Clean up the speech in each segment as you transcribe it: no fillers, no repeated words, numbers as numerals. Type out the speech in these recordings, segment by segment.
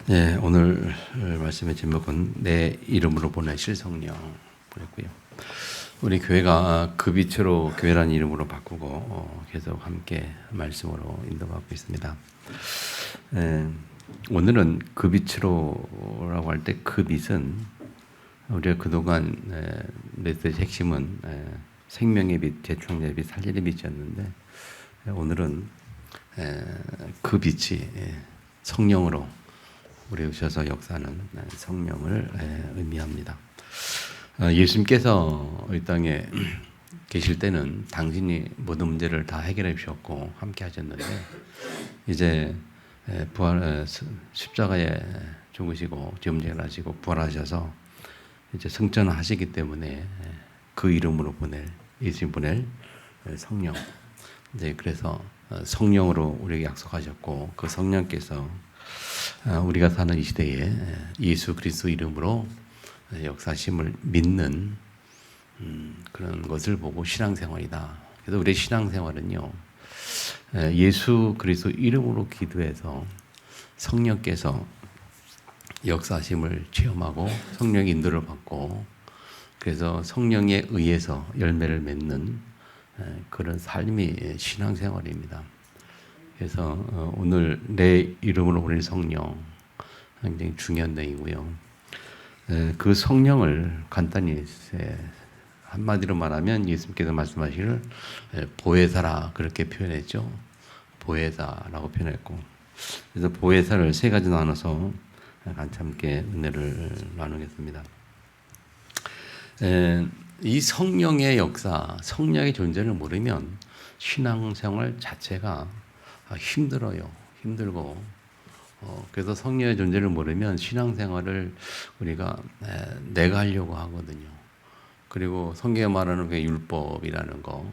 네, 오늘 말씀의 제목은 내 이름으로 보내실 성령이었고요. 우리 교회가 그 빛으로 교회라는 이름으로 바꾸고 계속 함께 말씀으로 인도하고 있습니다. 오늘은 그 빛으로라고 할 때 그 빛은 우리가 그동안 메시지 핵심은 생명의 빛, 재창조의 빛, 살리는 빛이었는데 오늘은 그 빛이 성령으로 우리 오셔서 역사하는 성령을 의미합니다. 예수님께서 이 땅에 계실 때는 당신이 모든 문제를 다 해결해 주셨고 함께 하셨는데 이제 부활 십자가에 죽으시고 죄문제를 하시고 부활하셔서 이제 승천하시기 때문에 그 이름으로 예수님 보낼 성령. 이제 그래서 성령으로 우리에게 약속하셨고 그 성령께서 우리가 사는 이 시대에 예수 그리스도 이름으로 역사심을 믿는 그런 것을 보고 신앙생활이다. 그래서 우리의 신앙생활은요, 예수 그리스도 이름으로 기도해서 성령께서 역사심을 체험하고 성령의 인도를 받고 그래서 성령에 의해서 열매를 맺는 그런 삶이 신앙생활입니다. 그래서 오늘 내 이름으로 보낸 성령 굉장히 중요한 내용이고요. 그 성령을 간단히 한마디로 말하면 예수님께서 말씀하시기를 보혜사라 그렇게 표현했죠. 보혜사라고 표현했고 그래서 보혜사를 세 가지 나눠서 같이 함께 은혜를 나누겠습니다. 이 성령의 역사, 성령의 존재를 모르면 신앙생활 자체가 힘들어요. 힘들고 그래서 성령의 존재를 모르면 신앙생활을 우리가 내가 하려고 하거든요. 그리고 성경에 말하는 그 율법이라는 거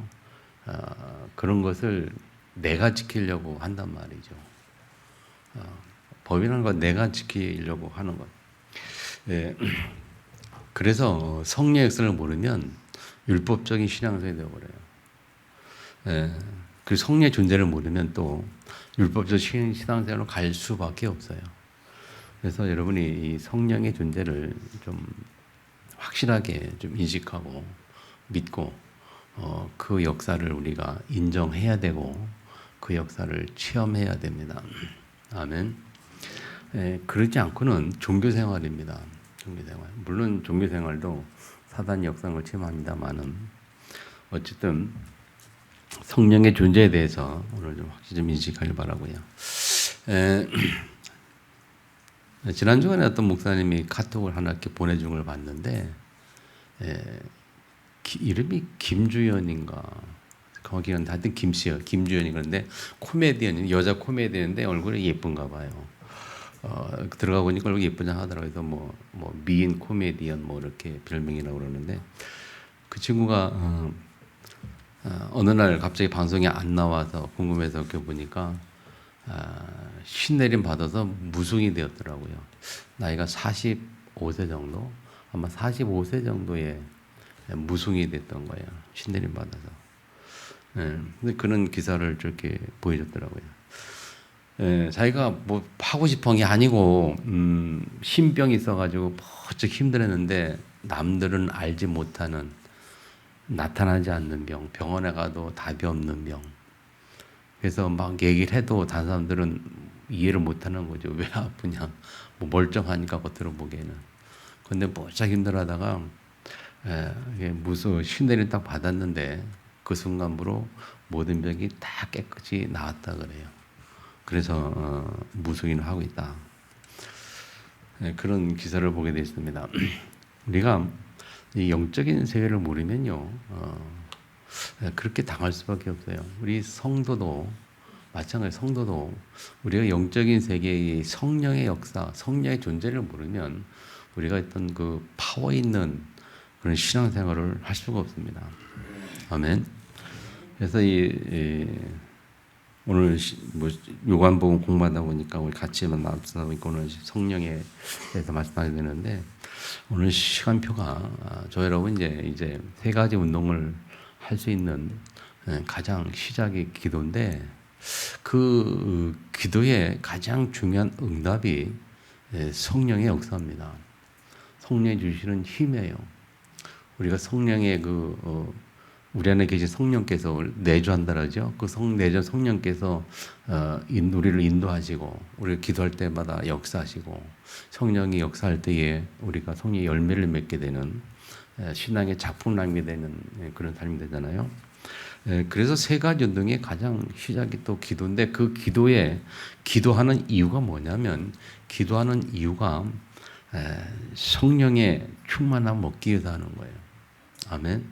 그런 것을 내가 지키려고 한단 말이죠. 법이라는 건 내가 지키려고 하는 것. 그래서 성령의 역사를 모르면 율법적인 신앙생활이 되어버려요. 그 성령의 존재를 모르면 또 율법적 신앙생활로 갈 수밖에 없어요. 그래서 여러분이 이 성령의 존재를 좀 확실하게 좀 인식하고 믿고 그 역사를 우리가 인정해야 되고 그 역사를 체험해야 됩니다. 아멘. 그러지 않고는 종교생활입니다. 종교생활. 물론 종교생활도 사단의 역사를 체험합니다만은 어쨌든 성령의 존재에 대해서 오늘 좀 확실히 좀 인식하길 바라고요. 지난 주간에 어떤 목사님이 카톡을 하나 이렇게 보내준 걸 봤는데 이름이 김주연인가 거기는 하여튼 김씨요. 김주연이 그런데 코미디언 여자 코미디언인데 얼굴이 예쁜가 봐요. 들어가 보니까 얼굴이 예쁘냐 하더라고요. 그래서 뭐 미인 코미디언 뭐 이렇게 별명이라고 그러는데 그 친구가 어느 날 갑자기 방송에 안 나와서 궁금해서 이렇게 보니까 신내림 받아서 무속이 되었더라고요. 나이가 45세 정도? 아마 45세 정도에 무속이 됐던 거예요. 신내림 받아서. 근데 그런 기사를 저렇게 보여줬더라고요. 자기가 뭐 하고 싶은 게 아니고 신병이 있어가지고 버쩍 힘들었는데 남들은 알지 못하는 나타나지 않는 병, 병원에 가도 답이 없는 병. 그래서 막 얘기를 해도 다른 사람들은 이해를 못하는 거죠. 왜 아프냐? 뭐 멀쩡하니까 겉으로 보기에는. 근데 무척 힘들어하다가 무슨 신내를 딱 받았는데 그 순간부로 모든 병이 다 깨끗이 나았다 그래요. 그래서 무속인을 하고 있다. 그런 기사를 보게 됐습니다. 우리가 이 영적인 세계를 모르면요, 그렇게 당할 수밖에 없어요. 우리 성도도 마찬가지. 성도도 우리가 영적인 세계의 성령의 역사, 성령의 존재를 모르면 우리가 어떤 그 파워 있는 그런 신앙생활을 할 수가 없습니다. 아멘. 그래서 오늘 요한복음 공부하다 보니까 우리 같이 만나다 보니까 오늘 성령에 대해서 말씀하게 되는데 오늘 시간표가 저 여러분 이제 세 가지 운동을 할 수 있는 가장 시작이 기도인데 그 기도의 가장 중요한 응답이 성령의 역사입니다. 성령이 주시는 힘이에요. 우리가 성령의 우리 안에 계신 성령께서 내주한다 그러죠. 그 내주 성령께서 우리를 인도하시고 우리를 기도할 때마다 역사하시고 성령이 역사할 때에 우리가 성령의 열매를 맺게 되는 신앙의 작품남이 되는 그런 삶이 되잖아요. 그래서 세 가지 운동의 가장 시작이 또 기도인데 그 기도하는 이유가 뭐냐면 기도하는 이유가 성령의 충만함 얻기 위해서 하는 거예요. 아멘.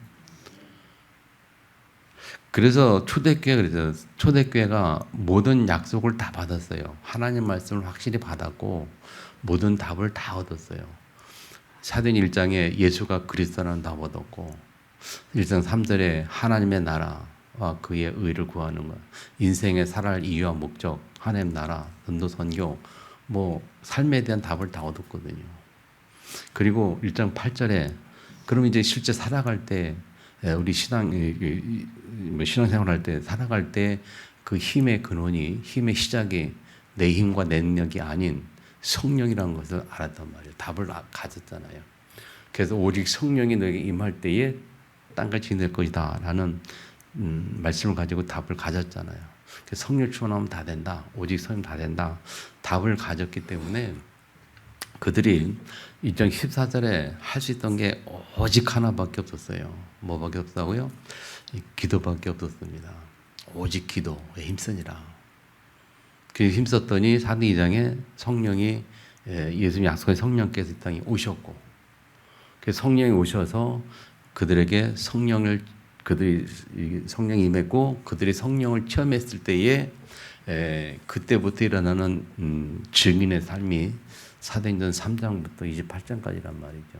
그래서 초대교회가 모든 약속을 다 받았어요. 하나님 말씀을 확실히 받았고 모든 답을 다 얻었어요. 사도행 1장에 예수가 그리스도라는 답 얻었고 1장 3절에 하나님의 나라와 그의 의를 구하는 것, 인생에 살아갈 이유와 목적, 하나님 나라, 전도 선교, 삶에 대한 답을 다 얻었거든요. 그리고 1장 8절에 그럼 이제 실제 살아갈 때 우리 신앙생활할 때 살아갈 때 그 힘의 근원이 힘의 시작이 내 힘과 내 능력이 아닌 성령이라는 것을 알았단 말이에요. 답을 가졌잖아요. 그래서 오직 성령이 너에게 임할 때에 땅같이 될 것이다라는 말씀을 가지고 답을 가졌잖아요. 성령 충만하면 다 된다. 오직 성령 다 된다. 답을 가졌기 때문에 그들이 1장 14절에 할 수 있던 게 오직 하나밖에 없었어요. 뭐밖에 없다고요? 기도밖에 없었습니다. 오직 기도에 힘쓰니라. 그 힘썼더니 사도 2장에 성령이 예수님 약속한 성령께서 이 땅에 오셨고 그 성령이 오셔서 그들에게 그들이 성령이 임했고 그들이 성령을 체험했을 때에 그때부터 일어나는 증인의 삶이 사도행전 3장부터 28장까지란 말이죠.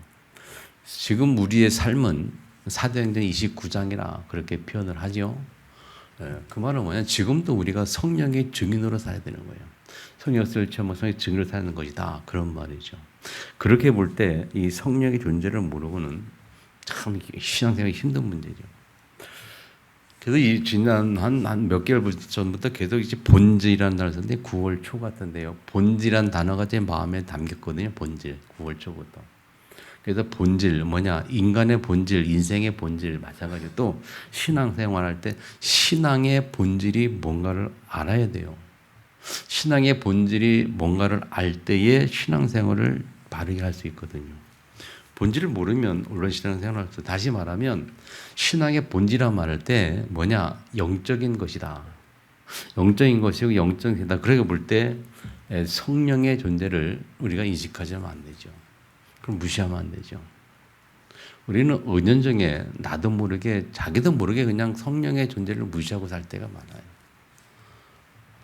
지금 우리의 삶은 사도행전 29장이라 그렇게 표현을 하죠. 그 말은 뭐냐? 지금도 우리가 성령의 증인으로 살아야 되는 거예요. 성령을 체험하고 성령의 증인으로 사는 것이다. 그런 말이죠. 그렇게 볼 때 이 성령의 존재를 모르고는 참 신앙생활이 힘든 문제죠. 그래서 이 지난 한 몇 개월 전부터 계속 이제 본질이라는 단어를 썼는데 9월 초 같은데요. 본질이라는 단어가 제 마음에 담겼거든요. 본질, 9월 초부터. 그래서 본질 뭐냐? 인간의 본질, 인생의 본질 마찬가지로 또 신앙생활할 때 신앙의 본질이 뭔가를 알아야 돼요. 신앙의 본질이 뭔가를 알 때에 신앙생활을 바르게 할 수 있거든요. 본질을 모르면 물론 신앙생활할 수 다시 말하면 신앙의 본질이라고 말할 때 뭐냐? 영적인 것이다. 영적인 것이고 영적이다. 그렇게 볼 때 성령의 존재를 우리가 인식하지면 안 되죠. 그럼 무시하면 안 되죠. 우리는 은연중에 나도 모르게 자기도 모르게 그냥 성령의 존재를 무시하고 살 때가 많아요.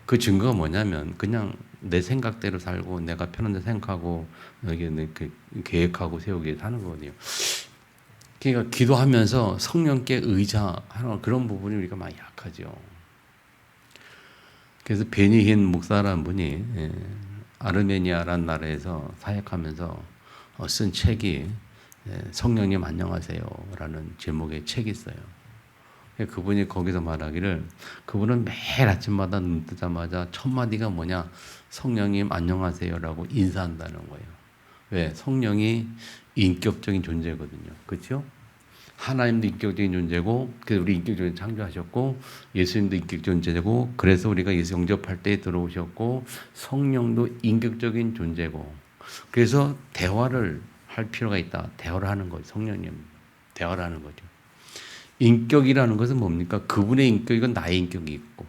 그 증거가 뭐냐면 그냥 내 생각대로 살고 내가 편한 데 생각하고 계획하고 세우게 사는 거거든요. 그러니까 기도하면서 성령께 의지하는 그런 부분이 우리가 많이 약하죠. 그래서 베니힌 목사라는 분이 아르메니아라는 나라에서 사역하면서 쓴 책이 성령님 안녕하세요 라는 제목의 책이 있어요. 그분이 거기서 말하기를 그분은 매일 아침마다 눈 뜨자마자 첫 마디가 뭐냐? 성령님 안녕하세요라고 인사한다는 거예요. 왜? 성령이 인격적인 존재거든요. 그렇죠? 하나님도 인격적인 존재고 그래서 우리 인격적인 창조하셨고 예수님도 인격적인 존재고 그래서 우리가 예수 영접할 때 들어오셨고 성령도 인격적인 존재고 그래서 대화를 할 필요가 있다. 대화를 하는 거죠. 성령님 대화를 하는 거죠. 인격이라는 것은 뭡니까? 그분의 인격이고 나의 인격이 있고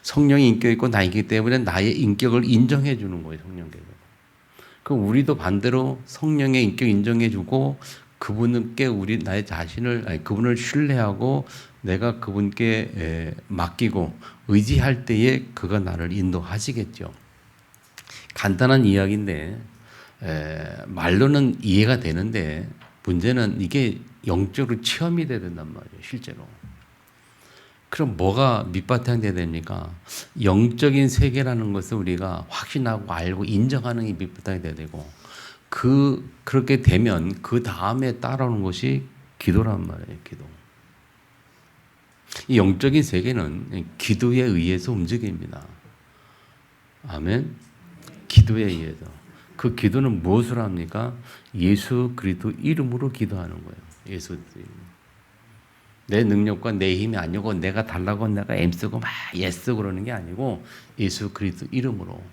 성령의 인격이 있고 나의 인격이기 때문에 나의 인격을 인정해 주는 거예요. 성령께서. 그럼 우리도 반대로 성령의 인격 인정해 주고 그분께 나의 자신을 그분을 신뢰하고 내가 그분께 맡기고 의지할 때에 그가 나를 인도하시겠죠. 간단한 이야기인데 말로는 이해가 되는데 문제는 이게 영적으로 체험이 돼야 된단 말이에요. 실제로. 그럼 뭐가 밑바탕이 돼야 됩니까? 영적인 세계라는 것을 우리가 확신하고 알고 인정하는 게 밑바탕이 돼야 되고 그렇게 되면 그 다음에 따라오는 것이 기도란 말이에요. 기도. 이 영적인 세계는 기도에 의해서 움직입니다. 아멘. 기도에 의해서. 그 기도는 무엇을 합니까? 예수 그리스도 이름으로 기도하는 거예요. 예수 그리스도 이름. 내 능력과 내 힘이 아니고 내가 달라고 내가 애쓰고 막 애쓰고 그러는 게 아니고 예수 그리스도 이름으로.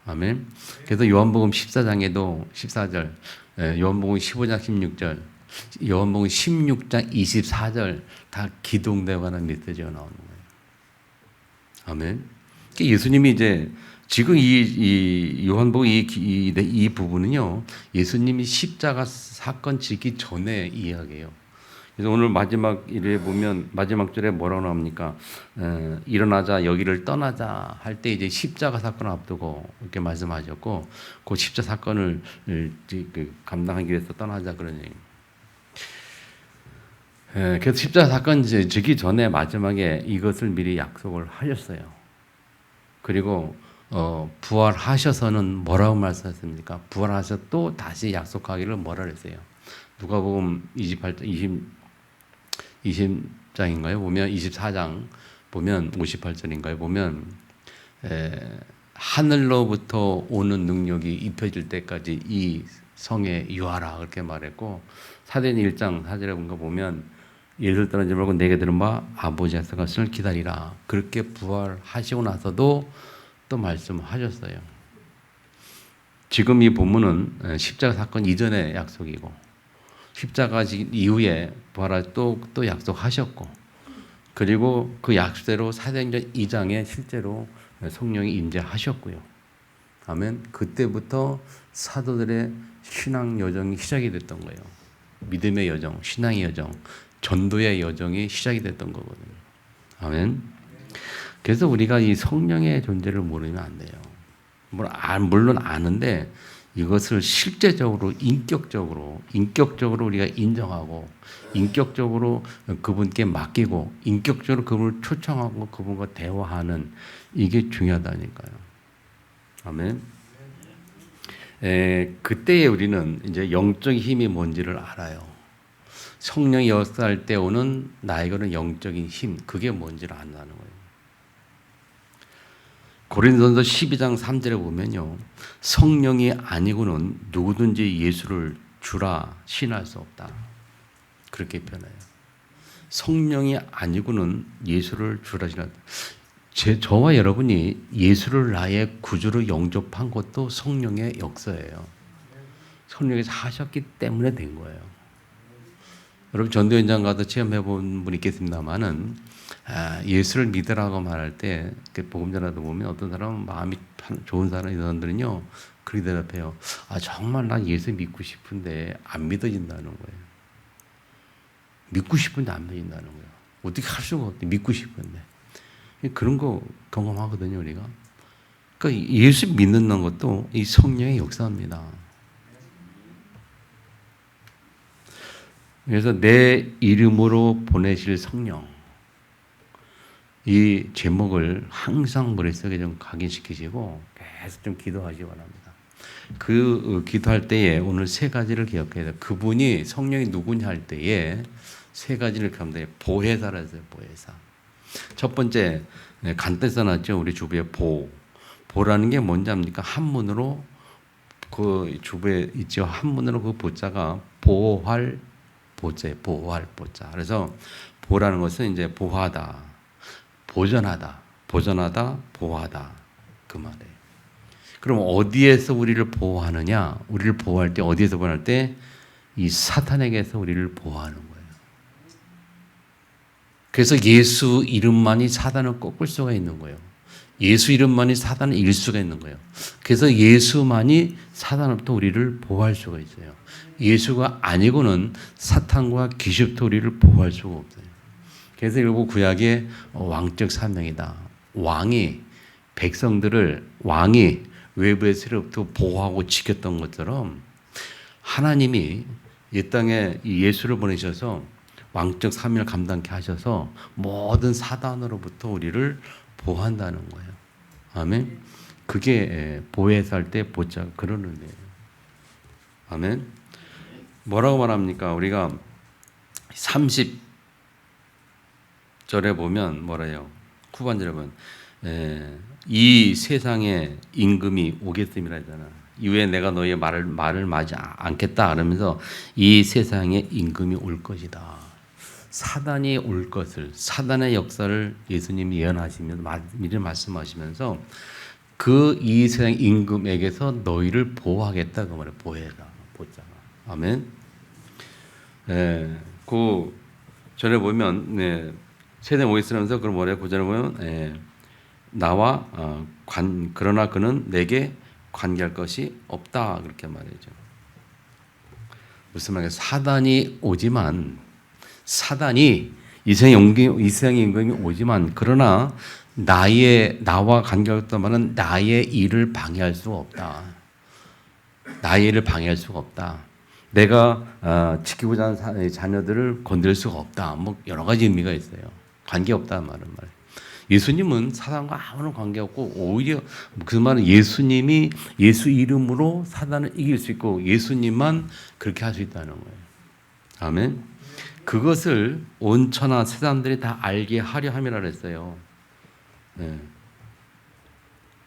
아멘. 그래서 요한복음 14장에도 14절, 요한복음 15장 16절, 요한복음 16장 24절 다 기도에 관한 메시지가 나오는 거예요. 아멘. 예수님이 이제 지금 이 요한복음 이 부분은요, 예수님이 십자가 사건 지기 전에 이야기예요. 그래서 오늘 마지막 일에 보면 마지막 절에 뭐라고 나옵니까? 일어나자 여기를 떠나자 할 때 이제 십자가 사건을 앞두고 이렇게 말씀하셨고, 그 십자가 사건을 감당하기 위해서 떠나자 그러니. 그래서 십자가 사건 지기 전에 마지막에 이것을 미리 약속을 하셨어요. 그리고 부활하셔서는 뭐라고 말씀하셨습니까? 부활하셔 또 다시 약속하기를 뭐라 그랬어요? 누가복음 20장인가요? 보면 24장 보면 58절인가요? 보면 하늘로부터 오는 능력이 입혀질 때까지 이 성에 유하라 그렇게 말했고, 사도행전 1장 4절에 본 거 보면 예수를 떠나지 말고 내게 들은 바 아버지 약속하시는 기다리라. 그렇게 부활하시고 나서도 또 말씀하셨어요. 지금 이 본문은 십자가 사건 이전의 약속이고, 십자가 이후에 부활할 또 약속하셨고, 그리고 그 약속대로 사도행전 2장에 실제로 성령이 임재하셨고요. 아멘. 그때부터 사도들의 신앙 여정이 시작이 됐던 거예요. 믿음의 여정, 신앙의 여정, 전도의 여정이 시작이 됐던 거거든요. 아멘. 그래서 우리가 이 성령의 존재를 모르면 안 돼요. 물론 아는데 이것을 실제적으로 인격적으로 우리가 인정하고, 인격적으로 그분께 맡기고, 인격적으로 그분을 초청하고 그분과 대화하는, 이게 중요하다니까요. 아멘. 그때에 우리는 이제 영적인 힘이 뭔지를 알아요. 성령이 역사할 때 오는 나에게는 영적인 힘, 그게 뭔지를 안다는 거예요. 고린도전서 12장 3절에 보면요, 성령이 아니고는 누구든지 예수를 주라 신할 수 없다. 그렇게 표현해요. 성령이 아니고는 예수를 주라 신할 수 없다. 저와 여러분이 예수를 나의 구주로 영접한 것도 성령의 역사예요. 성령께서 하셨기 때문에 된 거예요. 여러분 전도 현장 가서 체험해 본 분 있겠습니다만은, 예수를 믿으라고 말할 때 복음 전하다 보면 어떤 사람은 마음이 좋은 사람, 이런 사람들은요 그렇게 대답해요. 정말 난 예수 믿고 싶은데 안 믿어진다는 거예요. 믿고 싶은데 안 믿어진다는 거예요. 어떻게 할 수가 없대. 믿고 싶은데. 그런 거 경험하거든요 우리가. 그러니까 예수 믿는 것도 이 성령의 역사입니다. 그래서 내 이름으로 보내실 성령, 이 제목을 항상 머릿속에 좀 각인시키시고 계속 좀 기도하시기 바랍니다. 그 기도할 때에 오늘 세 가지를 기억해야 돼요. 그분이 성령이 누구냐 할 때에 세 가지를 기억하면 돼요. 보혜사라 해서요. 보혜사. 첫 번째, 간단히 써놨죠. 우리 주부의 보라는 게 뭔지 압니까? 한문으로 그 주부에 있죠. 한문으로 그 보자가 보호할 보자, 보호할 보자. 그래서 보라는 것은 이제 보호하다, 보전하다, 보호하다 그 말이에요. 그럼 어디에서 우리를 보호하느냐? 우리를 보호할 때 어디에서 보호할 때? 이 사탄에게서 우리를 보호하는 거예요. 그래서 예수 이름만이 사단을 꺾을 수가 있는 거예요. 예수 이름만이 사단을 이길 수가 있는 거예요. 그래서 예수만이 사단으로부터 우리를 보호할 수가 있어요. 예수가 아니고는 사탄과 귀신부터 우리를 보호할 수가 없어요. 그래서 일부 구약의 왕적 사명이다. 왕이 외부의 세력부터 보호하고 지켰던 것처럼 하나님이 이 땅에 예수를 보내셔서 왕적 사명을 감당케 하셔서 모든 사단으로부터 우리를 보호한다는 거예요. 아멘. 그게 보혜사 할 때 보자 그런 의미예요. 아멘. 뭐라고 말합니까? 우리가 30절에 보면 뭐래요? 후반절에 보면 이 세상의 임금이 오겠음이라 하잖아. 이후에 내가 너희의 말을 마지 않겠다 그러면서 이 세상에 임금이 올 것이다. 사단이 올 것을, 사단의 역사를 예수님이 예언하시면서 미리 말씀하시면서 그 이 세상 임금에게서 너희를 보호하겠다 그 말이에요. 보호해라, 보자가. 아멘. 그 전에 보면 세대 모이스라면서 그런 뭐래요? 그 전에 보면 나와 그러나 그는 내게 관계할 것이 없다 그렇게 말이죠. 무슨 말이에요? 사단이 오지만 사단이 이 세상의 임금이 오지만 그러나 나와 관계없다면은 나의 일을 방해할 수가 없다. 나의 일을 방해할 수가 없다. 내가 지키고자 하는 자녀들을 건드릴 수가 없다. 뭐 여러 가지 의미가 있어요. 관계 없다 말은 말이에요. 예수님은 사단과 아무런 관계없고 오히려 그 말은 예수님이 예수 이름으로 사단을 이길 수 있고 예수님만 그렇게 할 수 있다는 거예요. 아멘. 그것을 온 천하 세상들이 다 알게 하려 함이라 그랬어요.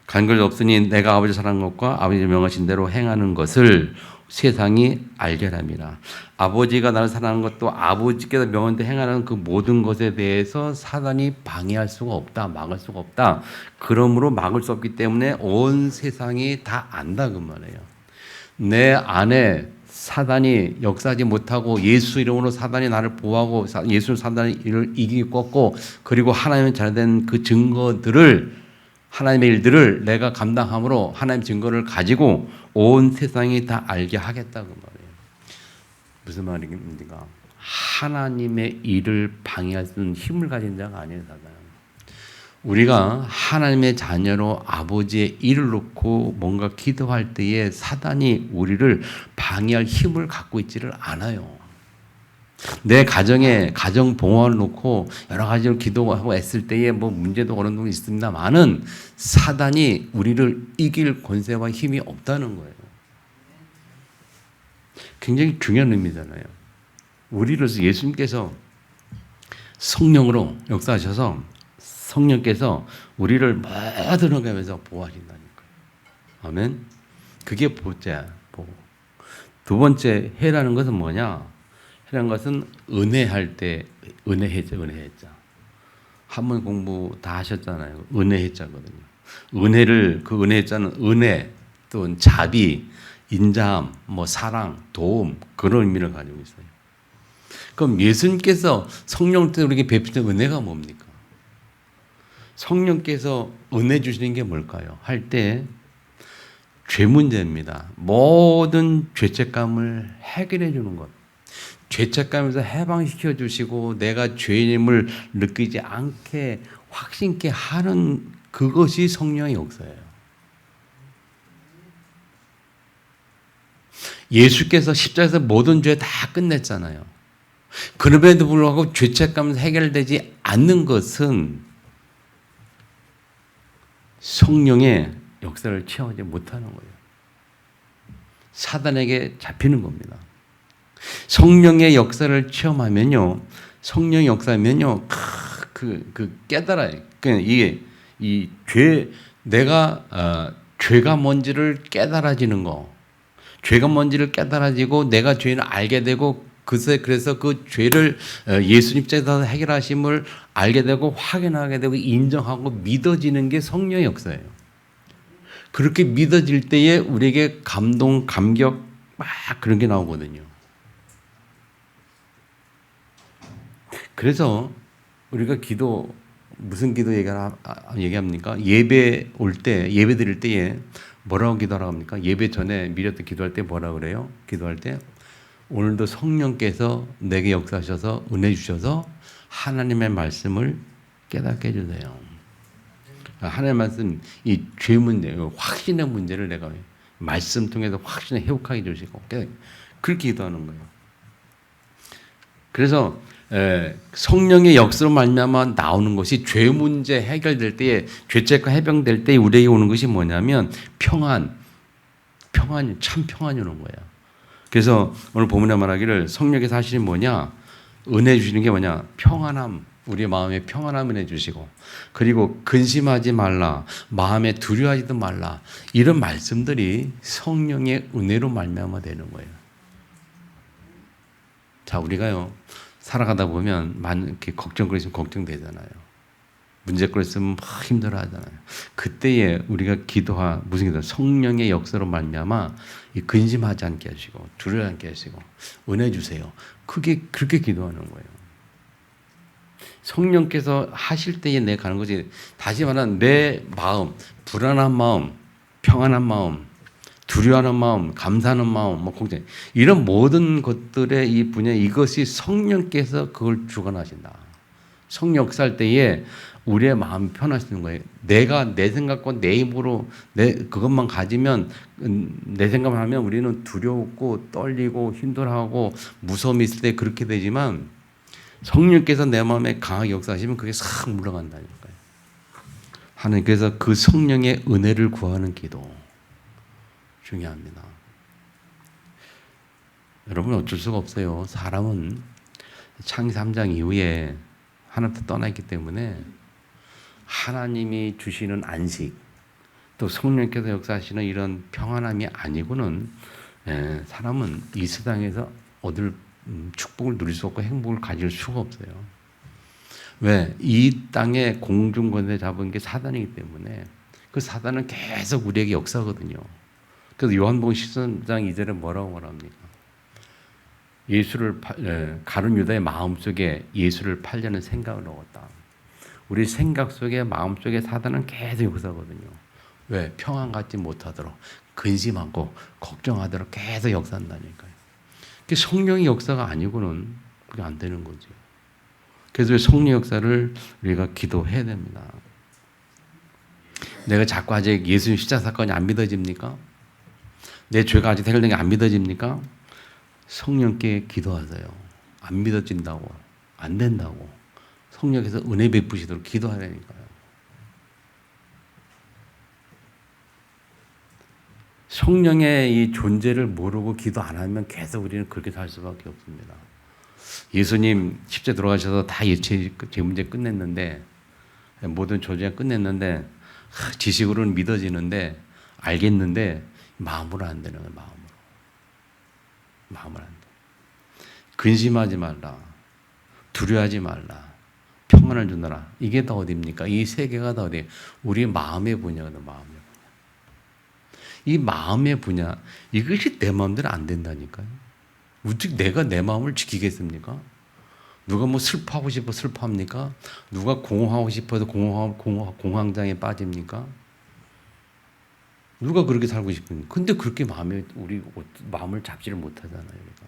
간결이 없으니 내가 아버지 사랑한 것과 아버지 명하신 대로 행하는 것을 세상이 알게 함이라. 아버지가 나를 사랑하는 것도 아버지께서 명한 대로 행하는 그 모든 것에 대해서 사단이 방해할 수가 없다. 막을 수가 없다. 그러므로 막을 수 없기 때문에 온 세상이 다 안다 그 말이에요. 내 안에 사단이 역사하지 못하고 예수 이름으로 사단이 나를 보호하고 예수 사단을 이기고 꺾고 그리고 하나님의 잘된 그 증거들을 하나님의 일들을 내가 감당함으로 하나님 증거를 가지고 온 세상이 다 알게 하겠다 그 말이에요. 무슨 말입니까? 하나님의 일을 방해할 수 있는 힘을 가진 자가 아니에요, 사단은. 우리가 하나님의 자녀로 아버지의 일을 놓고 뭔가 기도할 때에 사단이 우리를 방해할 힘을 갖고 있지를 않아요. 내 가정에 가정 봉헌을 놓고 여러 가지로 기도하고 애쓸 때에 뭐 문제도 어려운 게 있습니다만은 사단이 우리를 이길 권세와 힘이 없다는 거예요. 굉장히 중요한 의미잖아요. 우리로서 예수님께서 성령으로 역사하셔서 성령께서 우리를 모든 어가면서 보호하신다니까요. 아멘. 그게 보호자, 보호. 두 번째 해라는 것은 뭐냐? 해라는 것은 은혜할 때 은혜해자, 은혜해자. 한번 공부 다 하셨잖아요. 은혜해자거든요. 은혜를 그 은혜해자는 은혜, 또 자비, 인자함, 뭐 사랑, 도움 그런 의미를 가지고 있어요. 그럼 예수님께서 성령 때 우리에게 베푸신 은혜가 뭡니까? 성령께서 은혜 주시는 게 뭘까요? 할 때 죄 문제입니다. 모든 죄책감을 해결해 주는 것. 죄책감에서 해방시켜 주시고 내가 죄인임을 느끼지 않게 확신케 하는 그것이 성령의 역사예요. 예수께서 십자가에서 모든 죄 다 끝냈잖아요. 그럼에도 불구하고 죄책감에서 해결되지 않는 것은 성령의 역사를 체험하지 못하는 거예요. 사단에게 잡히는 겁니다. 성령의 역사를 체험하면요, 성령의 역사면요, 그 깨달아요. 이게 이 내가 죄가 뭔지를 깨달아지는 거, 죄가 뭔지를 깨달아지고 내가 죄를 알게 되고 그래서 그 죄를 예수님 입장에서 해결하심을 알게 되고 확인하게 되고 인정하고 믿어지는 게 성령의 역사예요. 그렇게 믿어질 때에 우리에게 감동, 감격 막 그런 게 나오거든요. 그래서 우리가 무슨 기도 얘기합니까? 예배 드릴 때에 뭐라고 기도하라고 합니까? 예배 전에 미리 기도할 때 뭐라 그래요? 기도할 때 오늘도 성령께서 내게 역사하셔서 은혜 주셔서 하나님의 말씀을 깨닫게 해주세요. 하나님의 말씀, 이 죄 문제, 확신의 문제를 내가 말씀 통해서 확신을 회복하게 해주시고 그렇게 기도하는 거예요. 그래서 성령의 역사로 말미암아 나오는 것이 죄 문제 해결될 때에 죄책과 해병될 때에 우리에게 오는 것이 뭐냐면 평안이 참 평안이 오는 거야. 그래서 오늘 본문에 말하기를 성령께서 하시는 뭐냐? 은혜 주시는 게 뭐냐? 평안함, 우리 마음에 평안함을 해주시고, 그리고 근심하지 말라, 마음에 두려워하지도 말라, 이런 말씀들이 성령의 은혜로 말미암아 되는 거예요. 자, 우리가요 살아가다 보면 이렇게 걱정거리 있으면 걱정되잖아요. 문제거리 있으면 막 힘들어하잖아요. 그때에 우리가 무슨 기도? 성령의 역사로 말미암아 이 근심하지 않게 하시고 두려워하지 않게 하시고 은혜 주세요. 그렇게 기도하는 거예요. 성령께서 하실 때에 내가 가는 거지. 다시 말하면 내 마음, 불안한 마음, 평안한 마음, 두려워하는 마음, 감사하는 마음, 걱정, 이런 모든 것들의 이 분야, 이것이 성령께서 그걸 주관하신다. 성령 역사할 때에 우리의 마음이 편하시는 거예요. 내가 내 생각과 내 힘으로 그것만 가지면, 내 생각만 하면 우리는 두려웠고 떨리고 힘들어하고 무서움이 있을 때 그렇게 되지만, 성령께서 내 마음에 강하게 역사하시면 그게 싹 물러간다니까요. 하나님께서 그 성령의 은혜를 구하는 기도 중요합니다. 여러분 어쩔 수가 없어요. 사람은 창세기 3장 이후에 하나님부터 떠나있기 때문에 하나님이 주시는 안식, 또 성령께서 역사하시는 이런 평안함이 아니고는 사람은 이 세상에서 얻을 축복을 누릴 수 없고 행복을 가질 수가 없어요. 왜? 이 땅에 공중권세 잡은 게 사단이기 때문에 그 사단은 계속 우리에게 역사거든요. 그래서 요한복음 13장 2절에 뭐라고 말합니까? 가룟 유다의 마음속에 예수를 팔려는 생각을 넣었다. 우리 생각 속에 마음 속에 사단은 계속 역사거든요. 왜? 평안 갖지 못하도록 근심하고 걱정하도록 계속 역사한다니까요. 성령의 역사가 아니고는 그게 안 되는 거죠. 그래서 성령 역사를 우리가 기도해야 됩니다. 내가 자꾸 아직 예수님 십자가 사건이 안 믿어집니까? 내 죄가 아직 해결된 게 안 믿어집니까? 성령께 기도하세요. 안 믿어진다고, 안 된다고. 성령께서 은혜 베푸시도록 기도하라니까요. 성령의 이 존재를 모르고 기도 안 하면 계속 우리는 그렇게 살 수밖에 없습니다. 예수님 십자에 들어가셔서 다 제 문제 끝냈는데, 모든 조제가 끝냈는데, 지식으로는 믿어지는데, 알겠는데, 마음으로 안 되는 거예요. 마음으로 안 돼. 근심하지 말라, 두려워하지 말라, 평안을 주너라. 이게 다 어디입니까? 이 세 개가 다 어디예요? 우리 마음의 분야거든. 마음의 분야. 이 마음의 분야, 이것이 내 마음대로 안 된다니까요. 어떻게 내가 내 마음을 지키겠습니까? 누가 뭐 슬퍼하고 싶어 슬퍼합니까? 누가 공허하고 싶어서 공황장애 빠집니까? 누가 그렇게 살고 싶습니까? 근데 그렇게 우리 마음을 잡지를 못하잖아요. 우리가.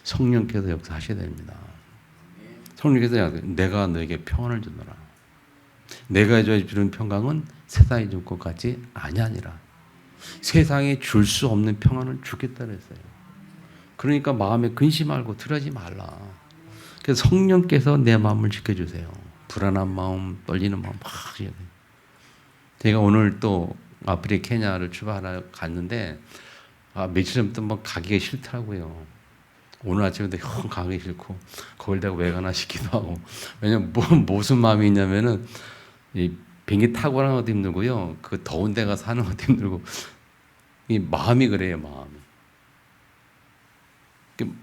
성령께서 역사하셔야 됩니다. 성령께서 내가 너에게 평안을 주노라. 내가 주는 평강은 세상이 줄 것 같지 아니하니라. 세상에 줄 수 없는 평안을 주겠다 그랬어요. 그러니까 마음에 근심 말고 두려워하지 말라. 그래서 성령께서 내 마음을 지켜주세요. 불안한 마음, 떨리는 마음 막 해야 돼요. 제가 오늘 또 아프리카 케냐를 출발하러 갔는데 며칠 전부터 뭐 가기가 싫더라고요. 오늘 아침에도 형 가기 싫고 거기다가 왜 가나 싶기도 하고. 왜냐면 무슨 마음이 있냐면은 이 비행기 타고 가는 것도 힘들고요. 그 더운 데 가서 사는 것도 힘들고 이 마음이 그래요.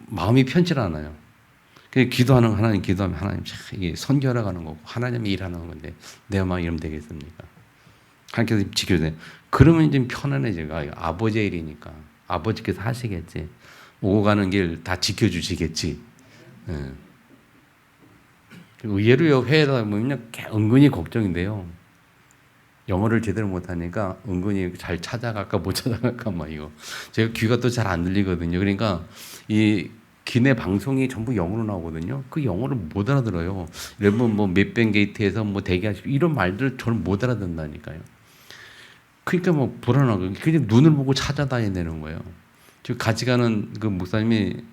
마음이 편치 않아요. 기도하면 하나님 이게 선교하러 가는 거고 하나님이 일하는 건데 내 마음이 이러면 되겠습니까? 하나님께서 지켜주세요. 그러면 이제 편안해져요. 아버지의 일이니까 아버지께서 하시겠지. 오고 가는 길 다 지켜주시겠지. 예. 의외로 회의다 보면 은근히 걱정인데요. 영어를 제대로 못하니까 은근히 잘 찾아갈까 못 찾아갈까 막 이거. 제가 귀가 또 잘 안 들리거든요. 그러니까 이 기내 방송이 전부 영어로 나오거든요. 그 영어를 못 알아들어요. 여러분 뭐 몇백 게이트에서 뭐 대기하시고 이런 말들을 저는 못 알아듣는다니까요. 그러니까 뭐 불안하고 그냥 눈을 보고 찾아다녀야 되는 거예요. 저 같이 가는 그 목사님이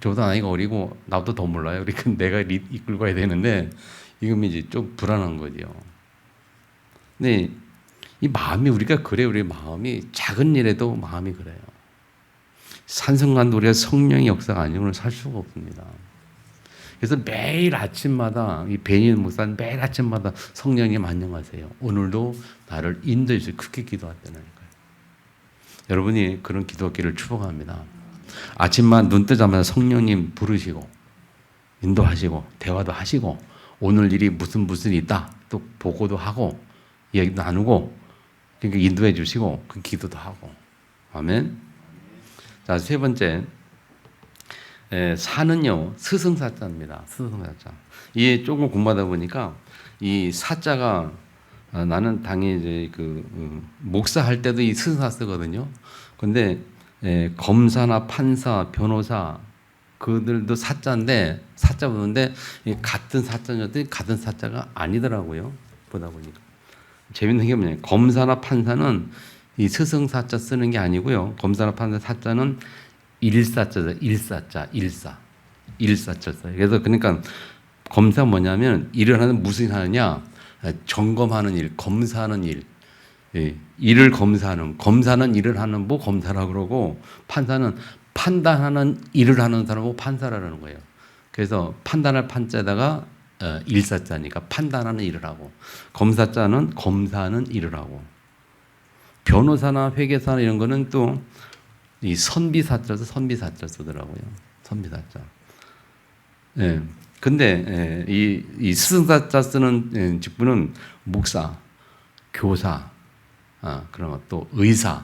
저보다 나이가 어리고 나보다 더 몰라요. 그러니까 내가 이끌고 가야 되는데 이건 이제 좀 불안한 거죠. 근데 이 마음이 우리가 그래요. 우리 마음이 작은 일에도 마음이 그래요. 산성간도 우리가 성령의 역사가 아니고는 살 수가 없습니다. 그래서 매일 아침마다 이 베니는 목사는 매일 아침마다 성령님 안녕하세요. 오늘도 나를 인도해 주세요. 그렇게 기도했다니까요. 여러분이 그런 기도하기를 축복합니다. 아침만 눈 뜨자마자 성령님 부르시고 인도하시고 대화도 하시고 오늘 일이 무슨 있다 또 보고도 하고 얘기도 나누고 그러니까 인도해 주시고 그 기도도 하고 아멘. 자, 세 번째 사는요 스승사자입니다. 스승사자. 이게 조금 공부하다 보니까 이 사자가 나는 당연히 이제 목사할 때도 이 스승사 쓰거든요. 근데 검사나 판사, 변호사 그들도 사자인데 사자 보는데 같은 사자였더니 같은 사자가 아니더라고요. 보다 보니까 재밌는 게 뭐냐면 검사나 판사는 이 스승사자 쓰는 게 아니고요. 검사나 판사 사자는 일사자죠. 일사자 써요. 그래서 그러니까 검사 뭐냐면 일을 하는 무슨 일 하느냐? 점검하는 일, 검사하는 일. 예, 일을 검사는 일을 하는 뭐 검사라 그러고 판사는 판단하는 일을 하는 사람을 판사라는 거예요. 그래서 판단할 판자에다가 일사자니까 판단하는 일을 하고 검사자는 검사하는 일을 하고 변호사나 회계사나 이런 거는 또 이 선비사자 쓰더라고요. 선비사자. 예. 근데 이 스승사자 쓰는 직분은 목사, 교사, 그런 것 또 의사,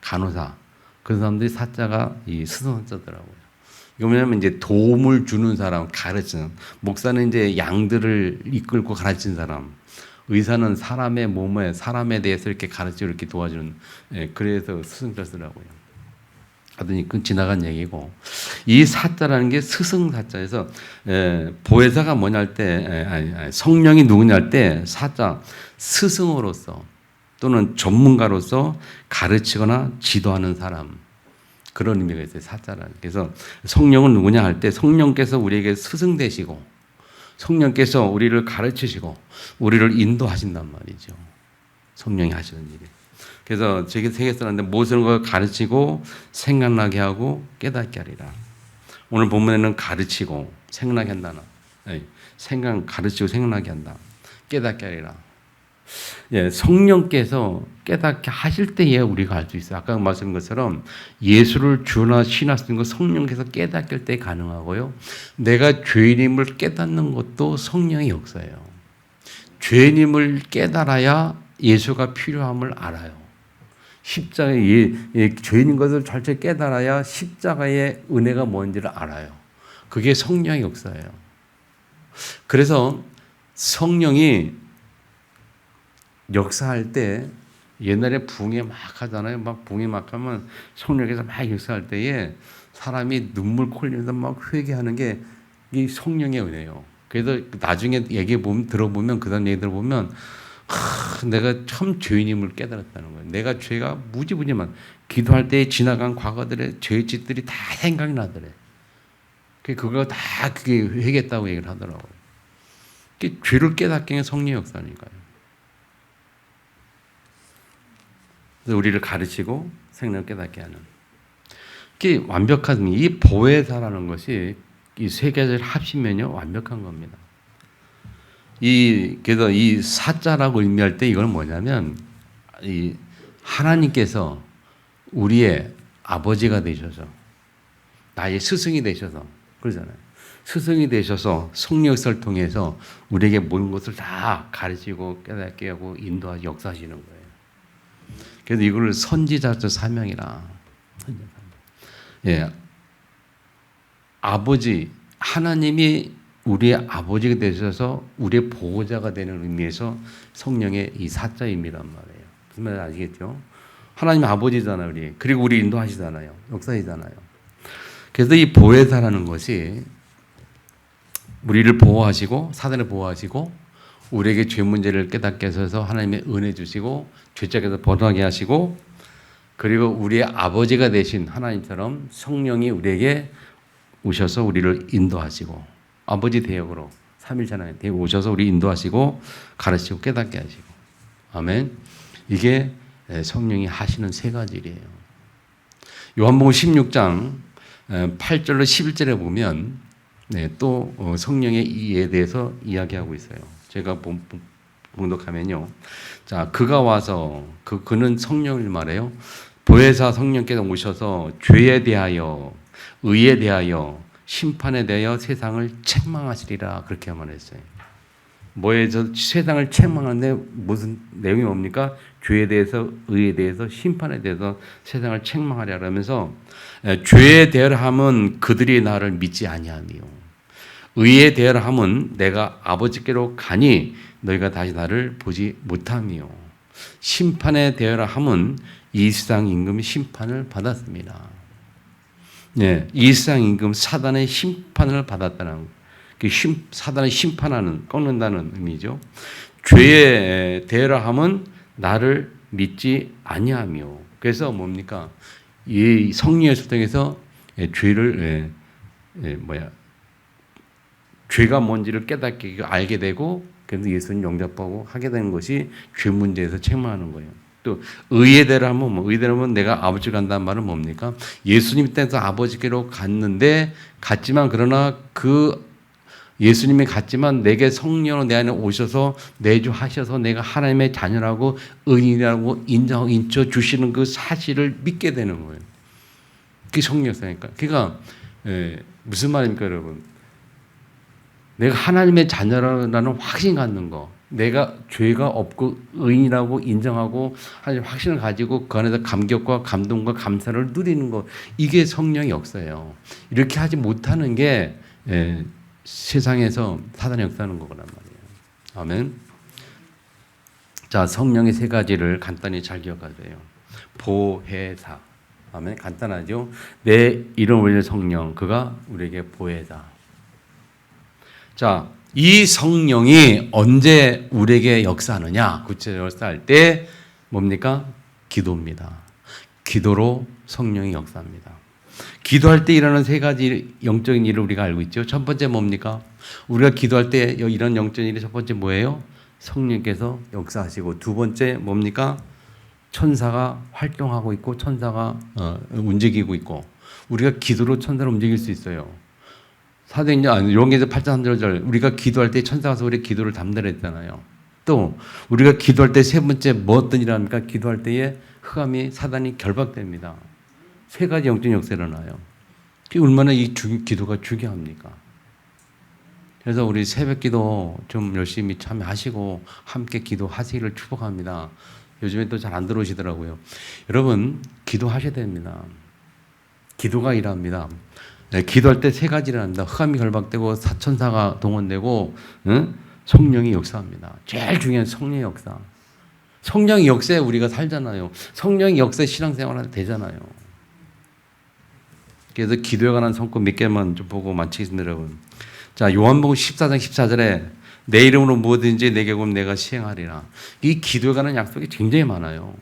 간호사 그런 사람들이 사자가 이 스승사자더라고요. 이거 뭐냐면 이제 도움을 주는 사람, 가르치는 목사는 이제 양들을 이끌고 가르치는 사람, 의사는 사람의 몸에 사람에 대해서 이렇게 가르치고 이렇게 도와주는 그래서 스승자더라고요. 하더니 그 지나간 얘기고 이 사자라는 게 스승사자에서 보혜사가 뭐냐 할 때 성령이 누구냐 할 때 사자 스승으로서 또는 전문가로서 가르치거나 지도하는 사람 그런 의미가 있어요. 사자라는. 그래서 성령은 누구냐 할 때 성령께서 우리에게 스승 되시고 성령께서 우리를 가르치시고 우리를 인도하신단 말이죠. 성령이 하시는 일이. 그래서 제게 세계 써놨는데 모든 걸 가르치고 생각나게 하고 깨닫게 하리라. 오늘 본문에는 가르치고 생각나게 한다나. 가르치고 생각나게 한다. 깨닫게 하리라. 예, 성령께서 깨닫게 하실 때에 우리가 알 수 있어요. 아까 말씀드린 것처럼 예수를 주나 신하시는 것 성령께서 깨닫게 할 때 가능하고요. 내가 죄인임을 깨닫는 것도 성령의 역사예요. 죄인임을 깨달아야 예수가 필요함을 알아요. 십자가의 죄인인 것을 절대 깨달아야 십자가의 은혜가 뭔지를 알아요. 그게 성령의 역사예요. 그래서 성령이 역사할 때 옛날에 붕에 막 하잖아요. 막 붕에 막 하면 성령께서 막 역사할 때에 사람이 눈물 콜리면서 막 회개하는 게 이 성령의 은혜예요. 그래서 나중에 얘기 보면 들어보면 그 다음 얘기 들어보면 내가 참 죄인임을 깨달았다는 거예요. 내가 죄가 무지무지만 기도할 때 지나간 과거들의 죄짓들이 다 생각이 나더래. 그거 다 그게 회개했다고 얘기를 하더라고요. 죄를 깨닫게 하는 성령의 역사니까요. 그래서 우리를 가르치고 생명을 깨닫게 하는. 이게 완벽한 이 보혜사라는 것이 이 세 가지를 합치면요 완벽한 겁니다. 그래서 이 사자라고 의미할 때 이건 뭐냐면 이 하나님께서 우리의 아버지가 되셔서 나의 스승이 되셔서 그러잖아요. 스승이 되셔서 성령 역사를 통해서 우리에게 모든 것을 다 가르치고 깨닫게 하고 인도하고 역사하시는 거예요. 그래서 이걸 선지자적 사명이라. 예, 아버지 하나님이 우리의 아버지가 되셔서 우리의 보호자가 되는 의미에서 성령의 이 사자임이란 말이에요. 무슨 말인지 아시겠죠? 하나님 아버지잖아요, 우리. 그리고 우리 인도하시잖아요. 역사이잖아요. 그래서 이 보혜사라는 것이 우리를 보호하시고 사단을 보호하시고 우리에게 죄 문제를 깨닫게 하셔서 하나님의 은혜 주시고 죄책에서 벗어나게 하시고 그리고 우리의 아버지가 되신 하나님처럼 성령이 우리에게 오셔서 우리를 인도하시고 아버지 대역으로 삼일체 하나님 대역 오셔서 우리 인도하시고 가르치고 깨닫게 하시고 아멘. 이게 성령이 하시는 세 가지 일이에요. 요한복음 16장 8절로 11절에 보면 네, 또 성령의 이에 대해서 이야기하고 있어요. 제가 봉독하면요. 자, 그가 와서 그는 성령을 말해요. 보혜사 성령께서 오셔서 죄에 대하여, 의에 대하여, 심판에 대하여 세상을 책망하시리라 그렇게 말했어요. 뭐에서 세상을 책망하는데 무슨 내용이 뭡니까? 죄에 대해서, 의에 대해서, 심판에 대해서 세상을 책망하리라 하면서 죄에 대하함은 그들이 나를 믿지 아니하며 의에 대하함은 내가 아버지께로 가니 너희가 다시 나를 보지 못하며 심판에 대하함은 이 세상 임금이 심판을 받았습니다. 네, 이 세상 임금 사단의 심판을 받았다는 사단의 심판하는 꺾는다는 의미죠. 죄에 대하함은 나를 믿지 아니하며 그래서 뭡니까? 이 성령의 소통에서 죄를 죄가 뭔지를 깨닫게 알게 되고 그래서 예수님 영접하고 하게 되는 것이 죄 문제에서 책망하는 거예요. 또 의에 대하면 의에 대하면 내가 아버지 간다는 말은 뭡니까? 예수님 때에서 아버지께로 갔지만 그러나 그 예수님이 갔지만 내게 성령으로 내 안에 오셔서 내주하셔서 내가 하나님의 자녀라고 의인이라고 인쳐 주시는 그 사실을 믿게 되는 거예요. 그게 성령이니까. 그러니까 무슨 말입니까, 여러분? 내가 하나님의 자녀라는 확신 갖는 거. 내가 죄가 없고 의인이라고 인정하고 확신을 가지고 그 안에서 감격과 감동과 감사를 누리는 거. 이게 성령의 역사예요. 이렇게 하지 못하는 게 세상에서 사단의 역사하는 거란 말이에요. 아멘. 자, 성령의 세 가지를 간단히 잘 기억하세요. 보혜사. 아멘. 간단하죠. 내 이름 올린 성령, 그가 우리에게 보혜사. 자, 이 성령이 언제 우리에게 역사하느냐? 구체적으로 역사할 때 뭡니까? 기도입니다. 기도로 성령이 역사합니다. 기도할 때 일어나는 세 가지 영적인 일을 우리가 알고 있죠. 첫 번째 뭡니까? 우리가 기도할 때 이런 영적인 일이 첫 번째 뭐예요? 성령께서 역사하시고 두 번째 뭡니까? 천사가 활동하고 있고 천사가 움직이고 있고 우리가 기도로 천사를 움직일 수 있어요. 사도행전 요한계시서 8장 3절 우리가 기도할 때 천사가 와서 우리 기도를 담당했잖아요. 또 우리가 기도할 때 세 번째 뭐 어떤 일 합니까? 기도할 때에 흑암이 사단이 결박됩니다. 세 가지 영적인 역사가 일어나요. 얼마나 이 기도가 중요합니까? 그래서 우리 새벽 기도 좀 열심히 참여하시고 함께 기도하시기를 축복합니다. 요즘에 또 잘 안 들어오시더라고요. 여러분 기도하셔야 됩니다. 기도가 일합니다. 네, 기도할 때 세 가지를 합니다. 흑암이 결박되고 사천사가 동원되고 성령이 역사합니다. 제일 중요한 성령의 역사. 성령의 역사에 우리가 살잖아요. 성령의 역사에 신앙생활을 되잖아요. 그래서 기도에 관한 성과 몇 개만 좀 보고 마치겠습니다, 여러분. 자, 요한복음 14장 14절에 내 이름으로 무엇든지 내게 구하면 내가 시행하리라. 이 기도에 관한 약속이 굉장히 많아요.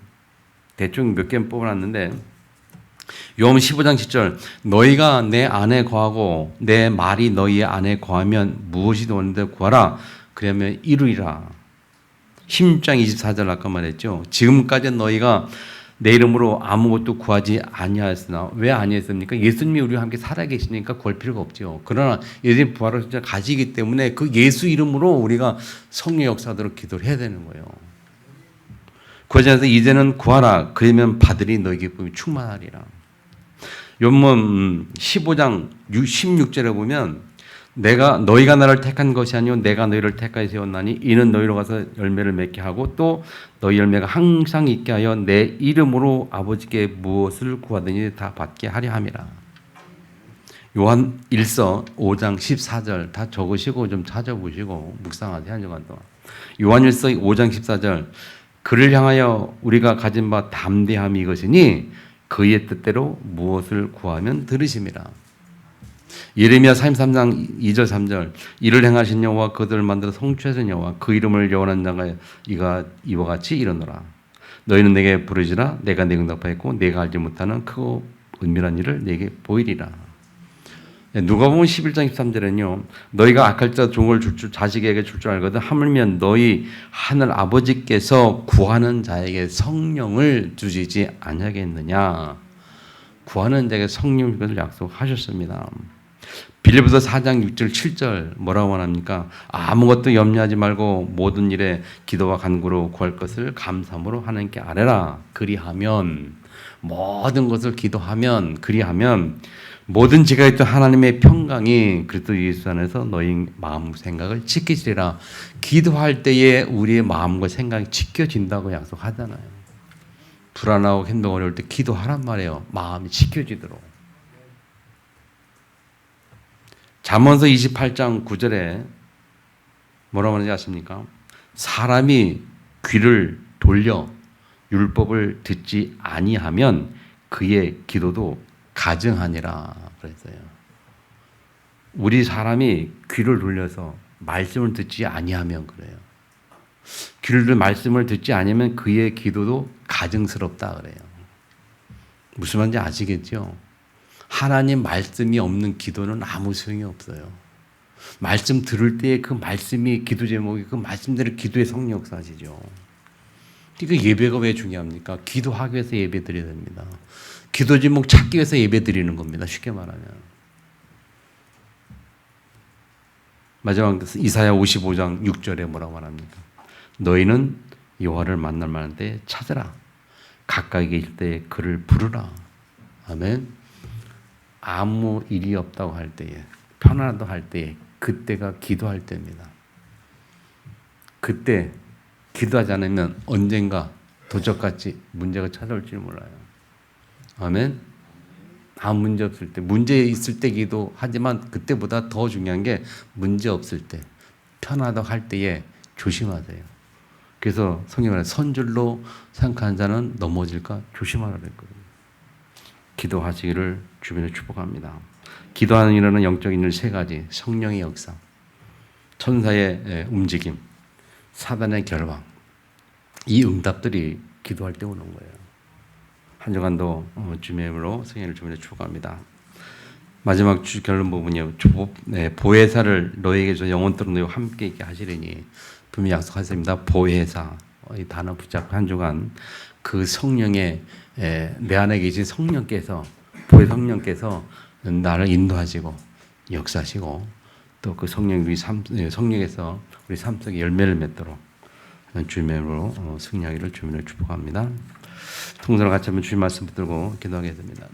대충 몇 개만 뽑아놨는데 요한 15장 10절 너희가 내 안에 거하고 내 말이 너희 안에 거하면 무엇이든 원하는데 구하라. 그러면 이루리라. 16장 24절 아까 말했죠. 지금까지 너희가 내 이름으로 아무것도 구하지 아니하였으나 왜 아니했습니까? 예수님이 우리와 함께 살아계시니까 구할 필요가 없죠. 그러나 예수님 부활을 진짜 가시기 때문에 그 예수 이름으로 우리가 성령 역사하도록 기도를 해야 되는 거예요. 그러면서 이제는 구하라. 그러면 받으리 너희 기쁨이 충만하리라. 요번 15장 16절에 보면 너희가 나를 택한 것이 아니요 내가 너희를 택하여 세웠나니 이는 너희로 가서 열매를 맺게 하고 또 너희 열매가 항상 있게 하여 내 이름으로 아버지께 무엇을 구하든지 다 받게 하려 함이라. 요한 1서 5장 14절 다 적으시고 좀 찾아보시고 묵상하세요. 한 주간 동안. 요한 1서 5장 14절 그를 향하여 우리가 가진 바 담대함이 이것이니 그의 뜻대로 무엇을 구하면 들으심이라. 예레미야 33장 2절 3절 이를 행하신 여호와 그들을 만들어 성취하신 여호와 그 이름을 영원한 자가 이와 같이 이르노라. 너희는 내게 부르지라 내가 내게 응답하였고 내가 알지 못하는 크고 은밀한 일을 내게 보이리라. 누가복음 11장 13절에는요. 너희가 악할 자 종을 자식에게 줄 줄 알거든 하물며 너희 하늘 아버지께서 구하는 자에게 성령을 주시지 아니하겠느냐. 구하는 자에게 성령 주시기를 약속하셨습니다. 빌립보서 4장 6절 7절 뭐라고 합니까? 아무것도 염려하지 말고 모든 일에 기도와 간구로 구할 것을 감사함으로 하나님께 아뢰라. 그리하면 모든 것을 기도하면 그리하면 모든 지가 있던 하나님의 평강이 그리스도 예수 안에서 너희 마음 생각을 지키시리라. 기도할 때에 우리의 마음과 생각이 지켜진다고 약속하잖아요. 불안하고 행동 어려울 때 기도하란 말이에요. 마음이 지켜지도록. 잠언서 28장 9절에 뭐라고 하는지 아십니까? 사람이 귀를 돌려 율법을 듣지 아니하면 그의 기도도 가증하니라 그랬어요. 우리 사람이 귀를 돌려서 말씀을 듣지 아니하면 그래요. 말씀을 듣지 아니하면 그의 기도도 가증스럽다 그래요. 무슨 말인지 아시겠죠? 하나님 말씀이 없는 기도는 아무 소용이 없어요. 말씀 들을 때에 그 말씀이 기도 제목이 그 말씀대로 기도의 성령 역사하시죠. 그러니까 예배가 왜 중요합니까? 기도하기 위해서 예배 드려야 됩니다. 기도 제목 찾기 위해서 예배 드리는 겁니다. 쉽게 말하면. 마지막 이사야 55장 6절에 뭐라고 말합니까? 너희는 여호와를 만날 만한 때 찾으라. 가까이 계실 때 그를 부르라. 아멘. 아무 일이 없다고 할 때에, 편안하다고 할 때에, 그때가 기도할 때입니다. 그때 기도하지 않으면 언젠가 도적같이 문제가 찾아올지 몰라요. 아멘. 아무 문제 없을 때, 문제 있을 때 기도하지만 그때보다 더 중요한 게 문제 없을 때, 편하다고 할 때에 조심하세요. 그래서 성경에 선줄로 생각하는 자는 넘어질까 조심하라 그랬거든요. 기도하시기를 주변에 축복합니다. 기도하는 일은 영적인 일 세 가지: 성령의 역사, 천사의 움직임, 사단의 결방. 이 응답들이 기도할 때 오는 거예요. 한 주간도 주님의 이름으로 성령을 주변에 축복합니다. 마지막 결론 부분이요. 보혜사를 너에게 줘 영원토록 너희와 함께 있게 하시리니 분명히 약속하십니다. 보혜사, 이 단어 붙잡고 한 주간 그 성령의 내 안에 계신 성령께서, 보혜 성령께서 나를 인도하시고 역사하시고 또 그 성령에서 우리 삶 속에 열매를 맺도록 주님의 이름으로 승리하기를 주님을 축복합니다. 통성을 같이 한번 주님 말씀 붙들고 기도하겠습니다.